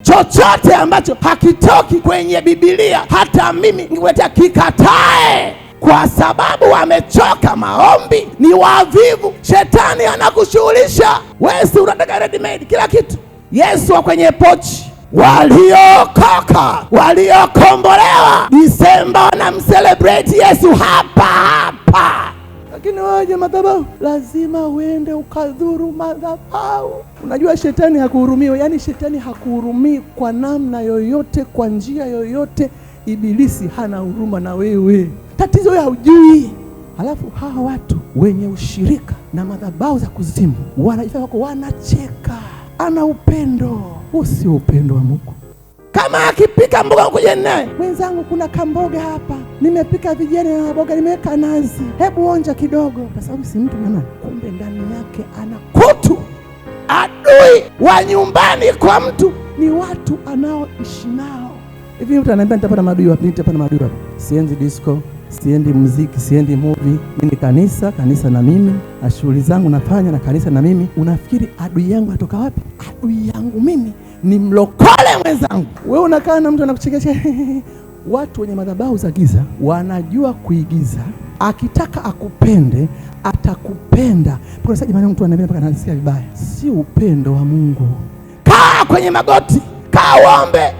Chochote ambacho hakitoki kwenye Biblia, hata mimi ningeweta kikatae, kwa sababu wamechoka maombi, ni wavivu. Shetani anakushughulisha wewe, si unataka ready made kila kitu. Yesu wa kwenye pochi. Waliokoka, waliokombolewa Disemba wanamcelebrate Yesu hapa. Lakini waje madhabahu, lazima uende ukadhuru madhabahu. Unajua shetani hakuhurumii, yaani shetani hakuhurumii kwa namna yoyote, kwa njia yoyote. Ibilisi hana huruma na wewe. Tatizo wewe haujui. Halafu hawa watu wenye ushirika na madhabahu za kuzimu wanajifanya wako, wanacheka. Ana upendo. Huu sio upendo wa Mungu. Kama akipika mboga kuja naye, mwenzangu, kuna kamboga hapa, nimepika vijana na mboga, nimeweka nazi, hebu onja kidogo. Kwa sababu si mtu mwana, kumbe ndani yake ana kutu. Adui wa nyumbani kwa mtu ni watu anaoishi nao. Hivi mtu ananiambia nitapata maadui wapi? Nitapata maadui wapi? Siendi disco, siendi muziki, siendi movie. Mimi kanisa na mimi, na shughuli zangu nafanya na kanisa na mimi. Unafikiri adui yangu anatoka wapi? Adui yangu mimi ni mlokole mwenzangu. Wewe unakaa na mtu anakuchekesha. Watu wenye madhabahu za giza wanajua kuigiza. Akitaka akupende, atakupenda. Kwa sababu jamani, mtu ananiambia mpaka anasikia vibaya. Si upendo wa Mungu. Kaa kwenye magoti, kaa uombe.